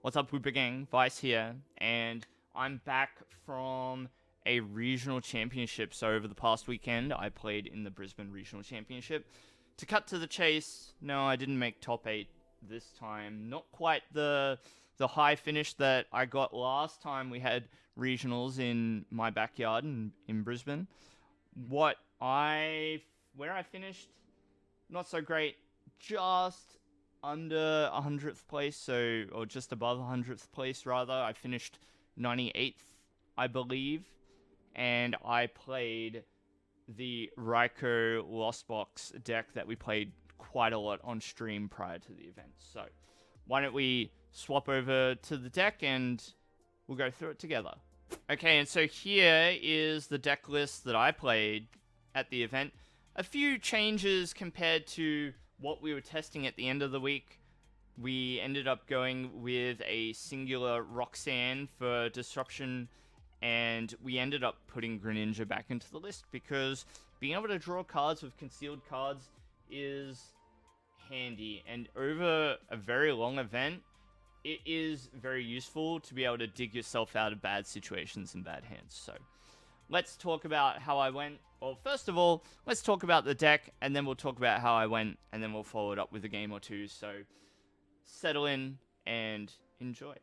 What's up, Whooper Gang? Vice here, and I'm back from a regional championship. So over the past weekend, I played in the Brisbane Regional Championship. To cut to the chase, no, I didn't make top 8 this time. Not quite the high finish that I got last time we had regionals in my backyard in Brisbane. Where I finished, not so great, just under 100th place, or just above 100th place rather. I finished 98th, I believe, and I played the Raikou Lost Box deck that we played quite a lot on stream prior to the event. So why don't we swap over to the deck and we'll go through it together. Okay, and so here is the deck list that I played at the event. A few changes compared to what we were testing at the end of the week. We ended up going with a singular Roxanne for disruption, and we ended up putting Greninja back into the list because being able to draw cards with concealed cards is handy, and over a very long event, it is very useful to be able to dig yourself out of bad situations and bad hands. So let's talk about how I went. Well, first of all, let's talk about the deck, and then we'll talk about how I went, and then we'll follow it up with a game or two. So settle in and enjoy.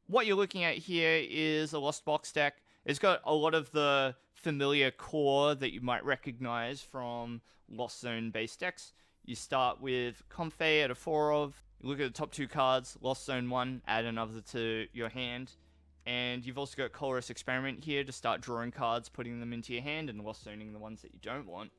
What you're looking at here is a Lost Box deck. It's got a lot of the familiar core that you might recognize from Lost Zone based decks. You start with Comfey at a 4 of. You look at the top 2 cards, Lost Zone 1, add another to your hand. And you've also got Colress Experiment here to start drawing cards, putting them into your hand, and Lost Zoning the ones that you don't want.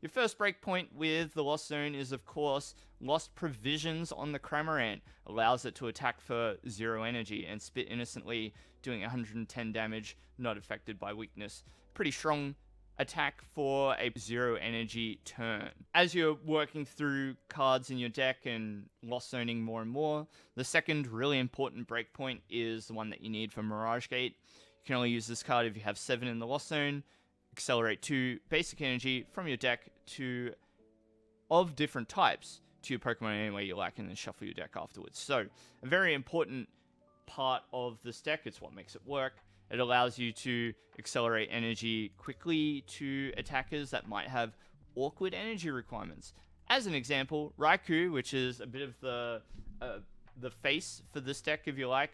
Your first breakpoint with the Lost Zone is, of course, Lost Provisions on the Cramorant. Allows it to attack for 0 energy and spit innocently, doing 110 damage, not affected by weakness. Pretty strong attack for a 0 energy turn. As you're working through cards in your deck and Lost Zoning more and more, the second really important breakpoint is the one that you need for Mirage Gate. You can only use this card if you have 7 in the Lost Zone. Accelerate 2 basic energy from your deck of different types to your Pokemon any way you like, and then shuffle your deck afterwards. So a very important part of this deck. It's what makes it work. It allows you to accelerate energy quickly to attackers that might have awkward energy requirements. As an example, Raikou, which is a bit of the face for this deck, if you like.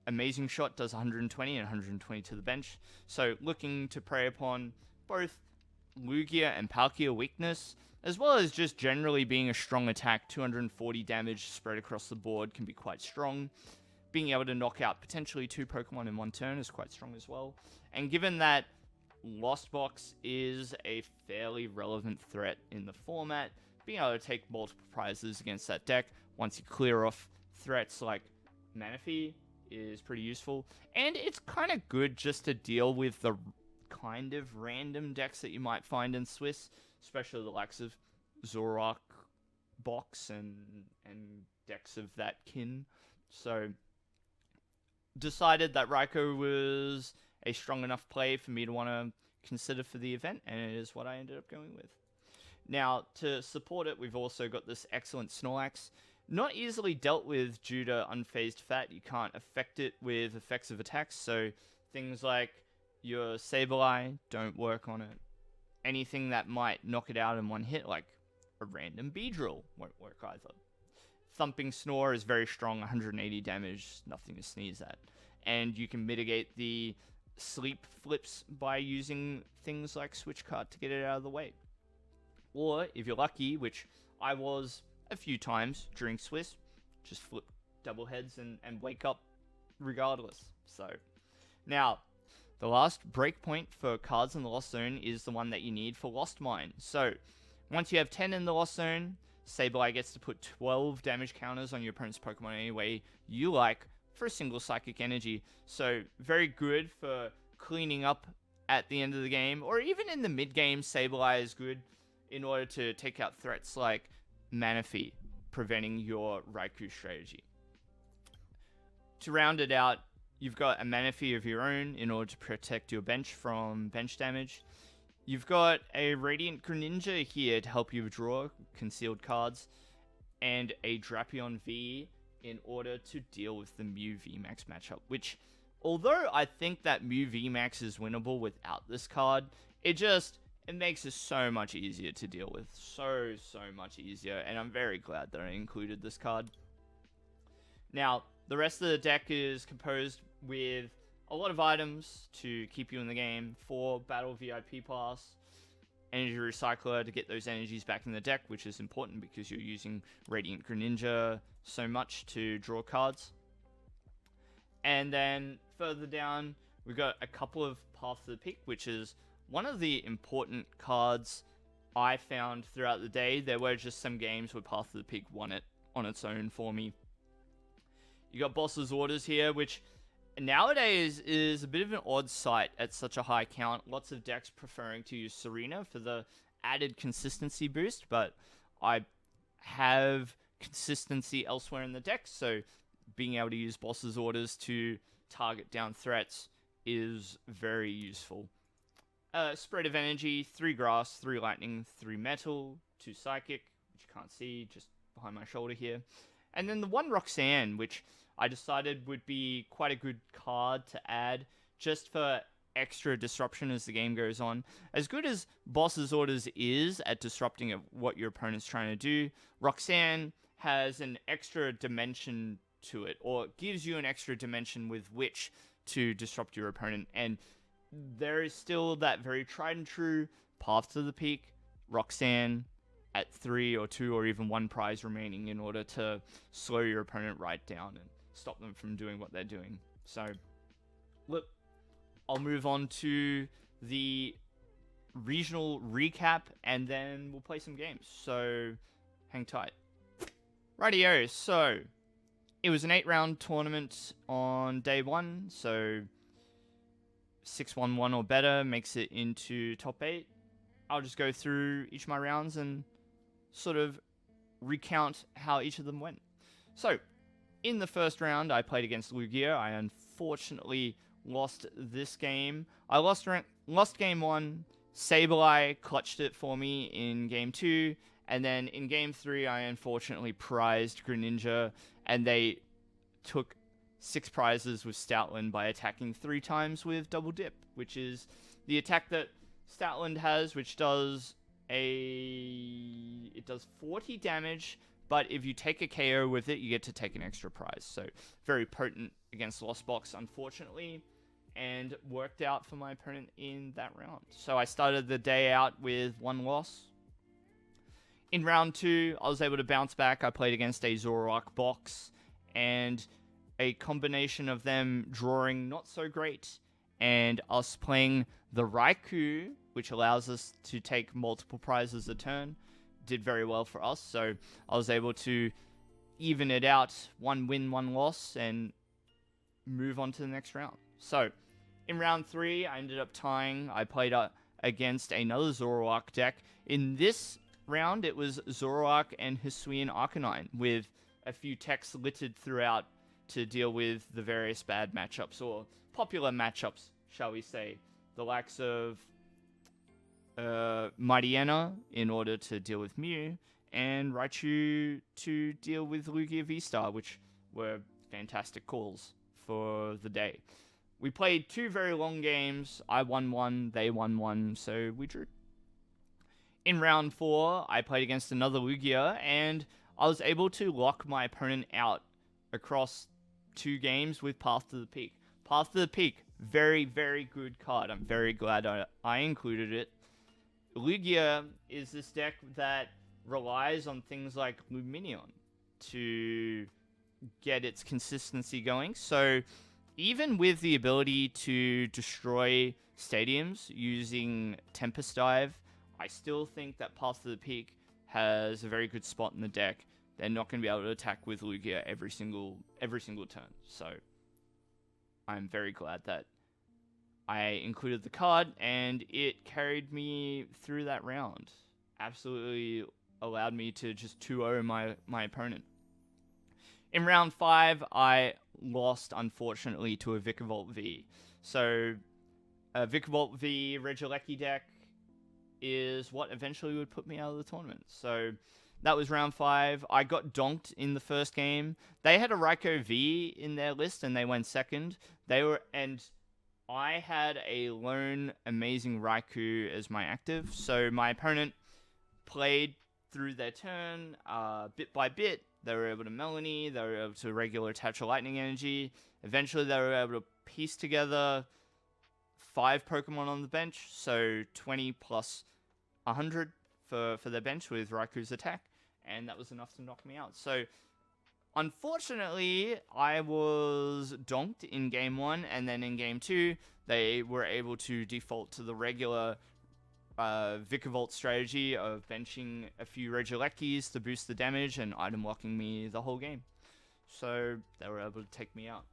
Amazing Shot does 120 and 120 to the bench. So looking to prey upon both Lugia and Palkia weakness, as well as just generally being a strong attack. 240 damage spread across the board can be quite strong. Being able to knock out potentially 2 Pokemon in one turn is quite strong as well. And given that Lost Box is a fairly relevant threat in the format, being able to take multiple prizes against that deck once you clear off threats like Manaphy is pretty useful. And it's kind of good just to deal with the kind of random decks that you might find in Swiss, especially the likes of Zoroark box and decks of that kin. So decided that Raikou was a strong enough play for me to want to consider for the event, and it is what I ended up going with. Now, to support it, we've also got this excellent Snorlax. Not easily dealt with due to unfazed fat. You can't affect it with effects of attacks, so things like your Sableye don't work on it. Anything that might knock it out in one hit, like a random Beedrill, won't work either. Thumping Snore is very strong, 180 damage, nothing to sneeze at. And you can mitigate the sleep flips by using things like Switch Cart to get it out of the way. Or, if you're lucky, which I was a few times during Swiss, just flip double heads and wake up regardless. So, now, the last breakpoint for cards in the Lost Zone is the one that you need for Lost Mine. So, once you have 10 in the Lost Zone, Sableye gets to put 12 damage counters on your opponent's Pokemon any way you like for a single Psychic Energy. So, very good for cleaning up at the end of the game, or even in the mid-game, Sableye is good in order to take out threats like Manaphy, preventing your Raikou strategy. To round it out, you've got a Manaphy of your own in order to protect your bench from bench damage. You've got a Radiant Greninja here to help you draw concealed cards, and a Drapion V in order to deal with the Mew VMAX matchup, which, although I think that Mew VMAX is winnable without this card, it makes it so much easier to deal with. So much easier, and I'm very glad that I included this card. Now, the rest of the deck is composed with a lot of items to keep you in the game. 4 Battle VIP Pass, Energy Recycler to get those energies back in the deck, which is important because you're using Radiant Greninja so much to draw cards. And then further down, we've got a couple of Path to the Peak, which is one of the important cards I found throughout the day. There were just some games where Path to the Peak won it on its own for me. You got Boss's Orders here, which nowadays is a bit of an odd sight at such a high count. Lots of decks preferring to use Serena for the added consistency boost, but I have consistency elsewhere in the deck, so being able to use Boss's Orders to target down threats is very useful. Spread of energy, 3 grass, 3 lightning, 3 metal, 2 psychic, which you can't see, just behind my shoulder here. And then the 1 Roxanne, which I decided would be quite a good card to add just for extra disruption as the game goes on. As good as Boss's Orders is at disrupting what your opponent's trying to do, Roxanne has an extra dimension to it, or gives you an extra dimension with which to disrupt your opponent. And there is still that very tried and true Path to the Peak, Roxanne at 3 or 2 or even 1 prize remaining in order to slow your opponent right down and stop them from doing what they're doing. So, look, I'll move on to the regional recap and then we'll play some games. So, hang tight. Rightio, so it was an 8-round tournament on day 1, so 6-1-1 or better makes it into top 8. I'll just go through each of my rounds and sort of recount how each of them went. So, in the first round, I played against Lugia. I unfortunately lost this game. I lost game 1. Sableye clutched it for me in game 2. And then in game 3, I unfortunately prized Greninja. And they took 6 prizes with Stoutland by attacking 3 times with Double Dip, which is the attack that Stoutland has, which does it does 40 damage, but if you take a KO with it, you get to take an extra prize. So very potent against Lost Box, unfortunately, and worked out for my opponent in that round. So I started the day out with 1 loss. In round 2, I was able to bounce back. I played against a Zoroark box, and a combination of them drawing not so great, and us playing the Raikou, which allows us to take multiple prizes a turn, did very well for us. So I was able to even it out, 1 win, 1 loss, and move on to the next round. So in round 3, I ended up tying. I played against another Zoroark deck. In this round, it was Zoroark and Hisuian Arcanine, with a few techs littered throughout to deal with the various bad matchups, or popular matchups, shall we say. The likes of Mightyena in order to deal with Mew, and Raichu to deal with Lugia V-Star, which were fantastic calls for the day. We played 2 very long games. I won 1, they won 1, so we drew. In round 4, I played against another Lugia, and I was able to lock my opponent out across 2 games with Path to the Peak. Path to the Peak, very, very good card. I'm very glad I included it. Lugia is this deck that relies on things like Lumineon to get its consistency going. So even with the ability to destroy stadiums using Tempest Dive, I still think that Path to the Peak has a very good spot in the deck. They're not going to be able to attack with Lugia every single turn. So I'm very glad that I included the card, and it carried me through that round. Absolutely allowed me to just 2-0 my opponent. In round 5, I lost, unfortunately, to a Vikavolt V. So a Vikavolt V Regieleki deck is what eventually would put me out of the tournament. So That was round 5. I got donked in the first game. They had a Raikou V in their list, and they went second. And I had a lone Amazing Raikou as my active. So my opponent played through their turn, bit by bit. They were able to Melanie. They were able to regular attach a Lightning Energy. Eventually, they were able to piece together 5 Pokemon on the bench. So 20 plus 100 for their bench with Raikou's attack. And that was enough to knock me out. So, unfortunately, I was donked in game 1. And then in game 2, they were able to default to the regular Vikavolt strategy of benching a few Regielekis to boost the damage and item locking me the whole game. So, they were able to take me out.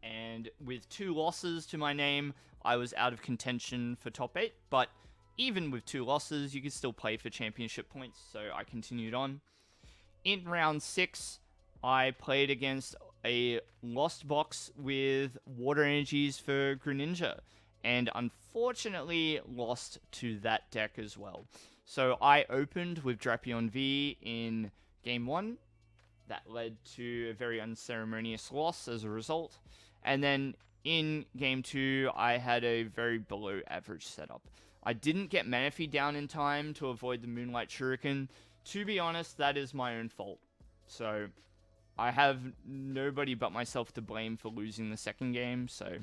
And with 2 losses to my name, I was out of contention for top 8. But even with 2 losses, you could still play for championship points, so I continued on. In round 6, I played against a lost box with water energies for Greninja, and unfortunately lost to that deck as well. So I opened with Drapion V in game 1. That led to a very unceremonious loss as a result. And then in game 2, I had a very below average setup. I didn't get Manaphy down in time to avoid the Moonlight Shuriken. To be honest, that is my own fault. So, I have nobody but myself to blame for losing the second game, so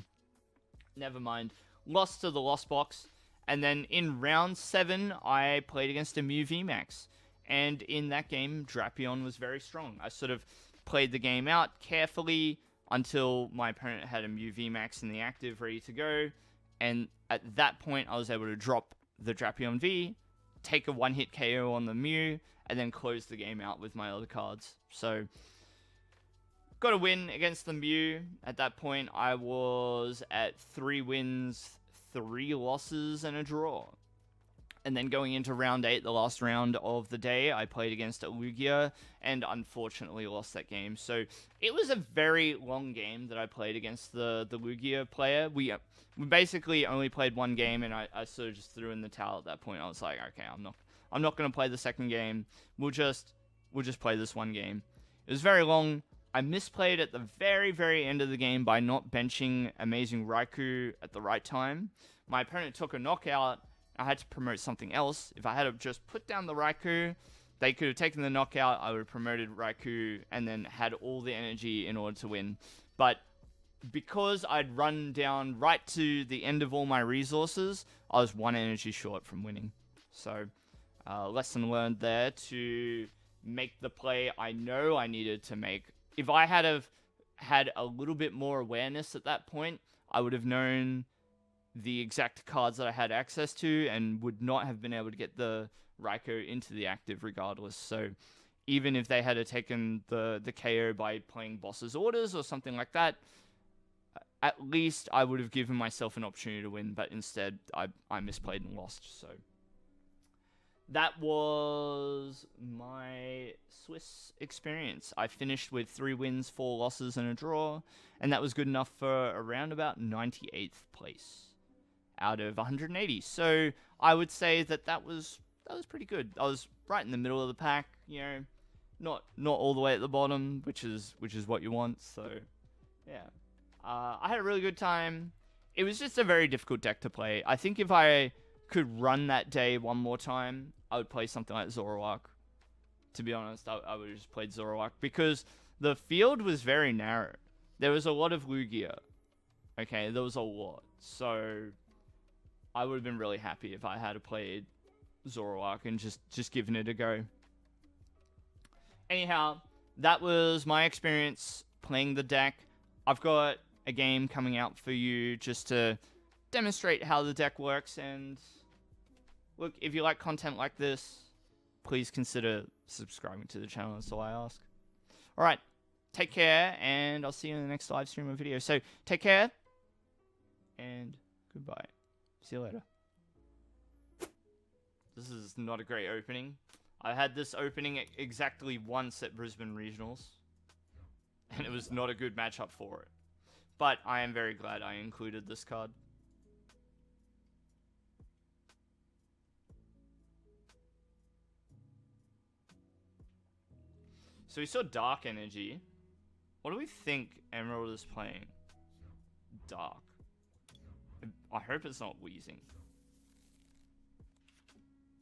never mind. Lost to the Lost Box. And then in round 7, I played against a Mew VMAX. And in that game, Drapion was very strong. I sort of played the game out carefully until my opponent had a Mew VMAX in the active ready to go. And at that point, I was able to drop the Drapion V, take a one-hit KO on the Mew, and then close the game out with my other cards. So, got a win against the Mew. At that point, I was at 3 wins, 3 losses, and a draw. And then going into round 8, the last round of the day, I played against a Lugia, and unfortunately lost that game. So, it was a very long game that I played against the Lugia player. We basically only played 1 game, and I sort of just threw in the towel at that point. I was like, okay, I'm not going to play the second game. We'll just play this 1 game. It was very long. I misplayed at the very, very end of the game by not benching Amazing Raikou at the right time. My opponent took a knockout. I had to promote something else. If I had just put down the Raikou, they could have taken the knockout. I would have promoted Raikou and then had all the energy in order to win. But because I'd run down right to the end of all my resources, I was 1 energy short from winning. So, lesson learned there to make the play I know I needed to make. If I had had a little bit more awareness at that point, I would have known the exact cards that I had access to and would not have been able to get the Raikou into the active regardless. So even if they had taken the KO by playing boss's orders or something like that, at least I would have given myself an opportunity to win, but instead I misplayed and lost. So that was my Swiss experience. I finished with 3 wins, 4 losses, and a draw, and that was good enough for around about 98th place out of 180. So I would say that was pretty good. I was right in the middle of the pack, you know, not all the way at the bottom, which is what you want. So yeah, I had a really good time. It was just a very difficult deck to play. I think if I could run that day 1 more time, I would play something like Zoroark. To be honest, I would have just played Zoroark because the field was very narrow. There was a lot of Lugia. Okay, there was a lot. So I would have been really happy if I had played Zoroark and just given it a go. Anyhow, that was my experience playing the deck. I've got a game coming out for you just to demonstrate how the deck works. And look, if you like content like this, please consider subscribing to the channel. That's all I ask. Alright, take care, and I'll see you in the next live stream or video. So, take care, and goodbye. See you later. This is not a great opening. I had this opening exactly once at Brisbane Regionals, and it was not a good matchup for it. But I am very glad I included this card. So we saw Dark Energy. What do we think Emerald is playing? Dark. I hope it's not Wheezing.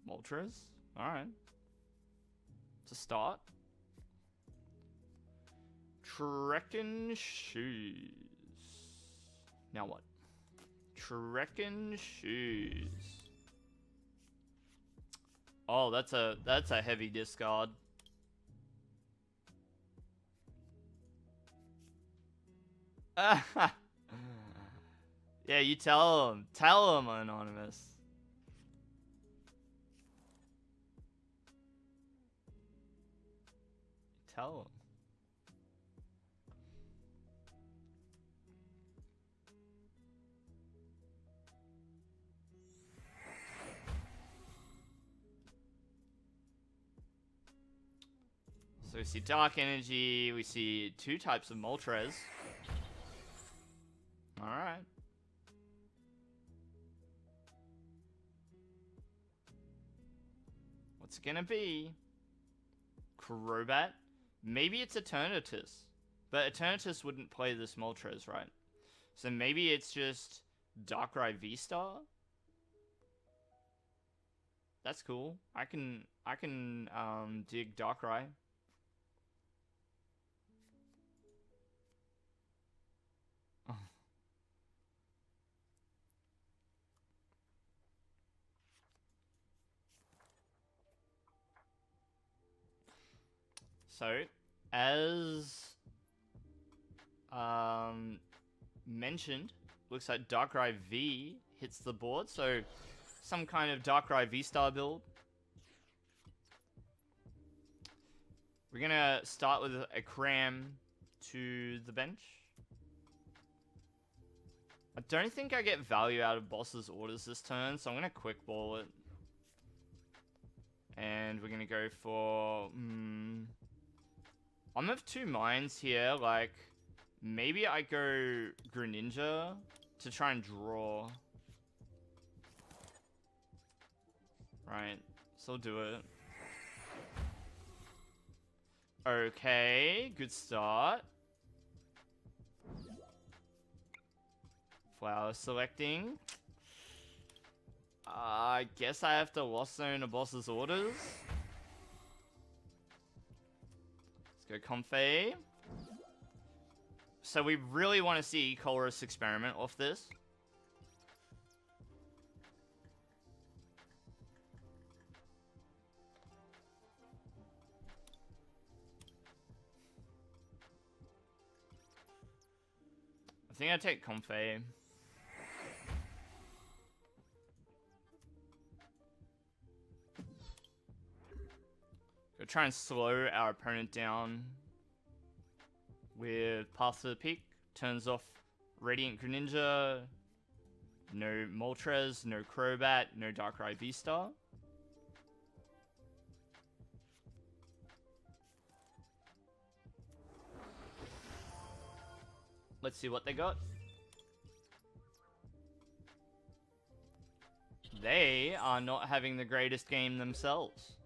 Moltres? Alright. To start. Trekken Shoes. Now what? Trekken Shoes. Oh, that's a heavy discard. Yeah, you tell him. Tell him, Anonymous. Tell him. So we see Dark Energy, we see 2 types of Moltres. Alright. What's it gonna be? Crobat? Maybe it's Eternatus. But Eternatus wouldn't play this Moltres, right? So maybe it's just Darkrai VStar? That's cool. I can dig Darkrai. So, as mentioned, looks like Darkrai V hits the board, so some kind of Darkrai V-Star build. We're gonna start with a Cram to the bench. I don't think I get value out of Boss's orders this turn, so I'm gonna quick ball it. And we're gonna go for... I'm of 2 minds here, like, maybe I go Greninja to try and draw. Right, so I'll do it. Okay, good start. Flower selecting. I guess I have to Lost Zone a Boss's orders. Let's go Comfey. So we really want to see Colress experiment off this. I think I take Comfey. Go try and slow our opponent down with Path to the Peak. Turns off Radiant Greninja. No Moltres, no Crobat, no Darkrai VStar. Let's see what they got. They are not having the greatest game themselves,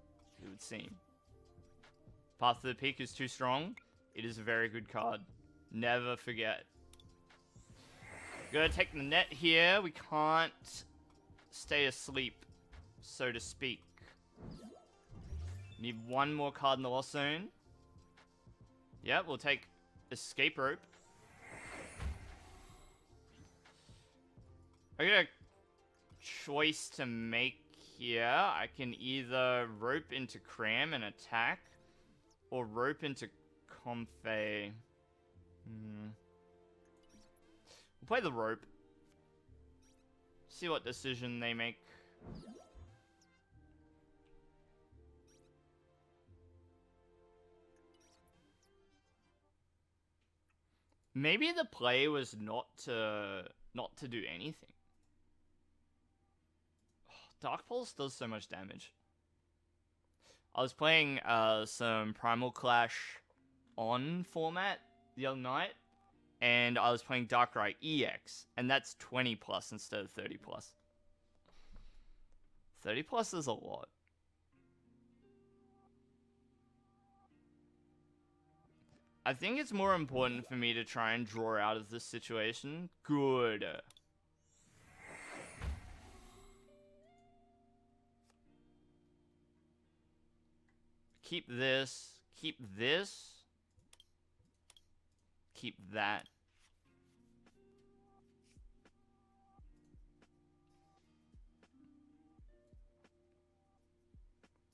it would seem. Path to the Peak is too strong. It is a very good card. Never forget. Gotta take the net here. We can't stay asleep, so to speak. Need 1 more card in the Lost Zone. Yeah, we'll take Escape Rope. I got a choice to make here. I can either rope into Cram and attack, or rope into Comfey. We'll play the rope. See what decision they make. Maybe the play was not to do anything. Dark Pulse does so much damage. I was playing some Primal Clash on format the other night, and I was playing Darkrai EX, and that's 20 plus instead of 30 plus. 30 plus is a lot. I think it's more important for me to try and draw out of this situation. Good. Keep this. Keep this. Keep that.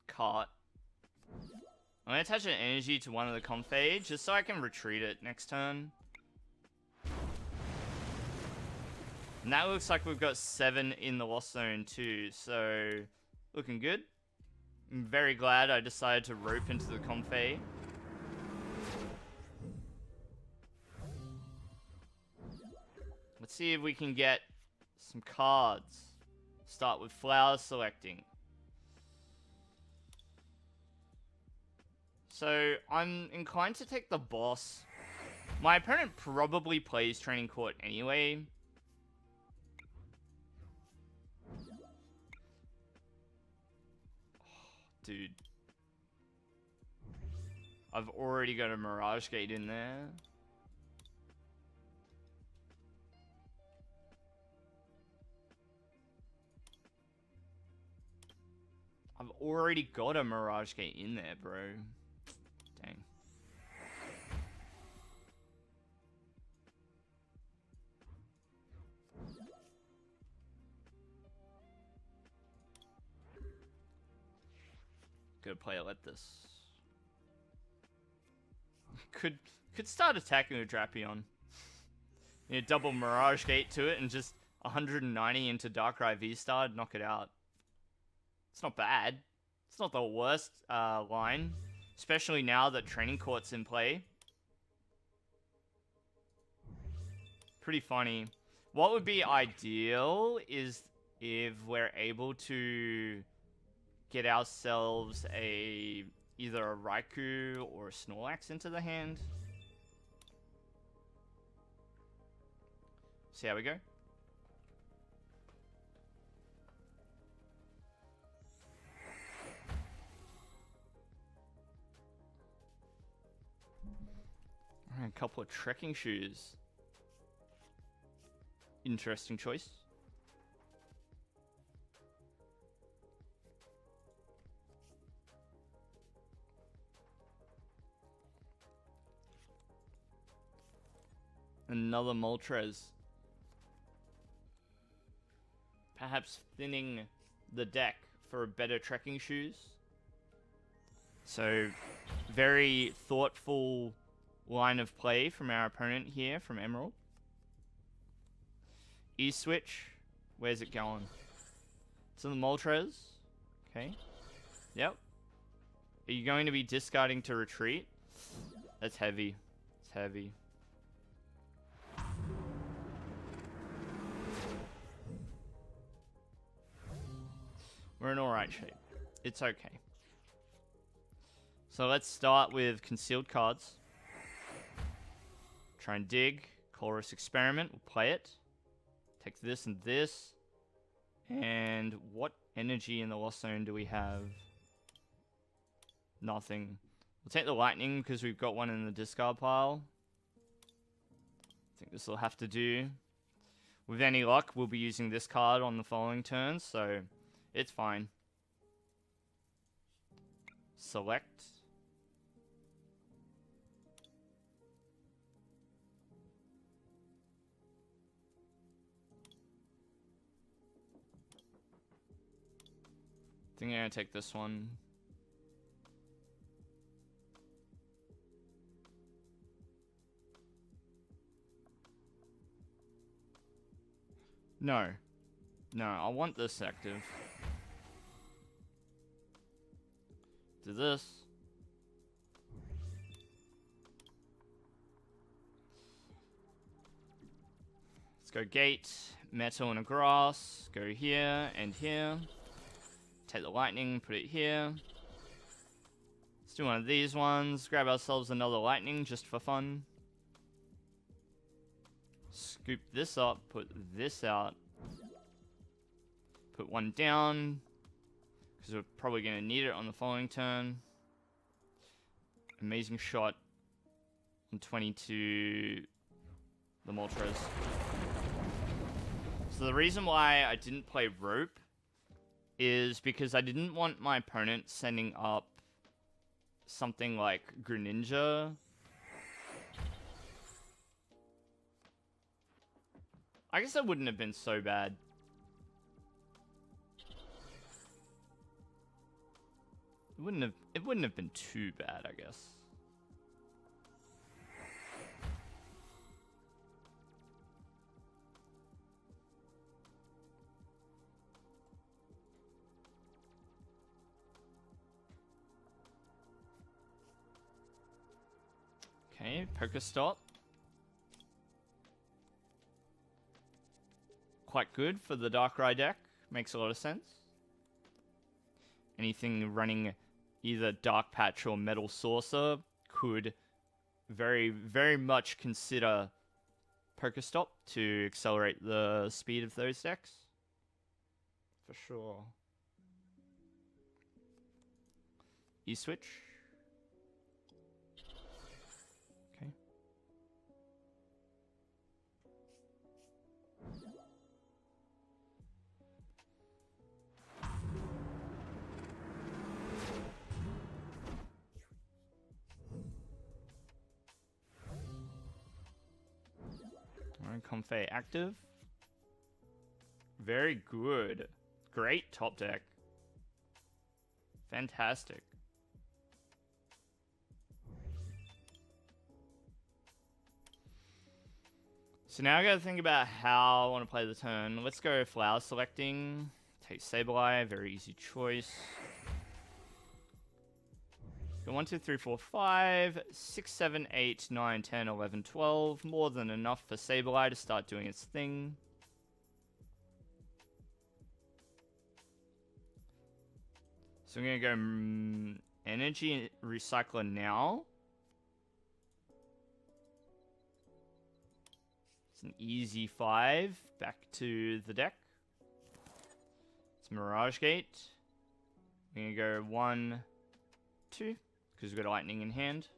Cart. I'm going to attach an energy to one of the Comfey just so I can retreat it next turn. And that looks like we've got 7 in the Lost Zone too, so looking good. I'm very glad I decided to rope into the Comfey. Let's see if we can get some cards. Start with flower selecting. So, I'm inclined to take the boss. My opponent probably plays Training Court anyway. Oh, dude. I've already got a Mirage Gate in there. I've already got a Mirage Gate in there, bro. Dang. Gotta play it like this. Could start attacking with Drapion. You know, double Mirage Gate to it and just 190 into Darkrai VStar, knock it out. It's not bad. It's not the worst line. Especially now that Training Court's in play. Pretty funny. What would be ideal is if we're able to get ourselves either a Raikou or a Snorlax into the hand. See how we go? A couple of trekking shoes. Interesting choice. Another Moltres. Perhaps thinning the deck for better trekking shoes. So, very thoughtful line of play from our opponent here, from Emerald. E-switch. Where's it going? To the Moltres. Okay. Yep. Are you going to be discarding to retreat? That's heavy. It's heavy. We're in alright shape. It's okay. So let's start with concealed cards. Try and dig. Colress Experiment. We'll play it. Take this and this. And what energy in the Lost Zone do we have? Nothing. We'll take the Lightning because we've got one in the discard pile. I think this will have to do. With any luck, we'll be using this card on the following turns, so it's fine. Select. I think I'm going to take this one. No. No, I want this active. Do this. Let's go gate, metal and a grass. Go here and here. Take the lightning, put it here. Let's do one of these ones. Grab ourselves another lightning just for fun. Scoop this up, put this out. Put one down, because we're probably going to need it on the following turn. Amazing shot and 22 the Moltres. So the reason why I didn't play Rope is because I didn't want my opponent sending up something like Greninja. I guess that wouldn't have been so bad. It wouldn't have been too bad, I guess. Okay, Pokestop. Quite good for the Darkrai deck. Makes a lot of sense. Anything running either Dark Patch or Metal Saucer could very, very much consider Pokestop to accelerate the speed of those decks. For sure. E-Switch. Okay. Alright, Comfey active. Very good. Great top deck. Fantastic. So now I gotta think about how I want to play the turn. Let's go flower selecting. Take Sableye, very easy choice. Go 1, 2, 3, 4, 5, 6, 7, 8, 9, 10, 11, 12. More than enough for Sableye to start doing its thing. So I'm gonna go Energy Recycler now. It's an easy 5. Back to the deck. It's Mirage Gate. I'm gonna go 1, 2, because we've got Lightning in hand.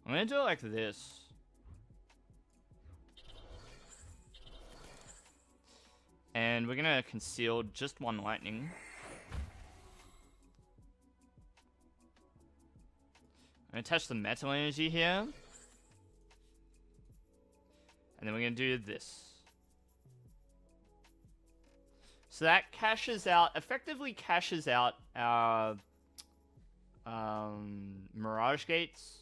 I'm gonna do it like this. And we're gonna conceal just one lightning. I'm gonna attach the metal energy here. And then we're gonna do this. So that cashes out, effectively cashes out our Mirage Gates.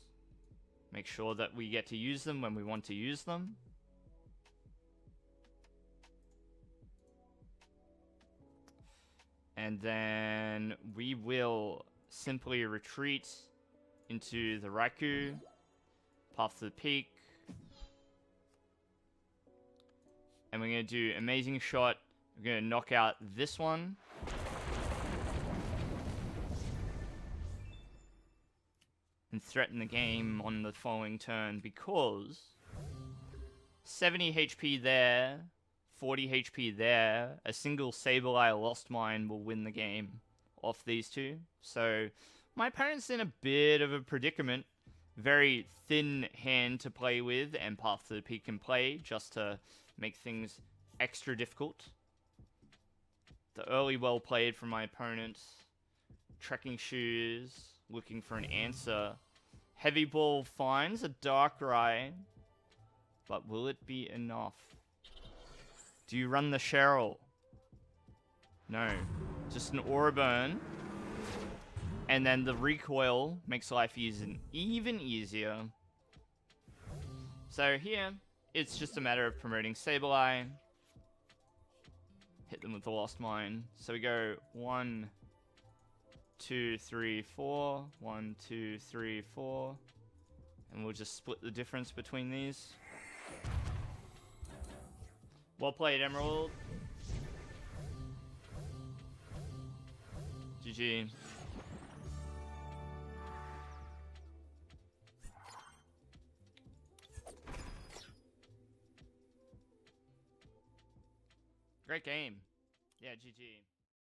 Make sure that we get to use them when we want to use them. And then we will simply retreat into the Raikou, path to the peak. And we're going to do Amazing Shot. We're going to knock out this one. And threaten the game on the following turn because 70 HP there, 40 HP there, a single Sableye Lost Mine will win the game off these two. So my opponent's in a bit of a predicament. Very thin hand to play with and path to the peak can play just to make things extra difficult. The early well played from my opponent. Trekking Shoes, looking for an answer. Heavy Ball finds a Darkrai, but will it be enough? Do you run the Cheryl? No, just an Aura Burn. And then the recoil makes life even easier. So here, it's just a matter of promoting Sableye. Hit them with the Lost Mine. So we go 1, 2, 3, 4. 1, 2, 3, 4. And we'll just split the difference between these. Well played, Emerald. GG. Great game. Yeah, GG.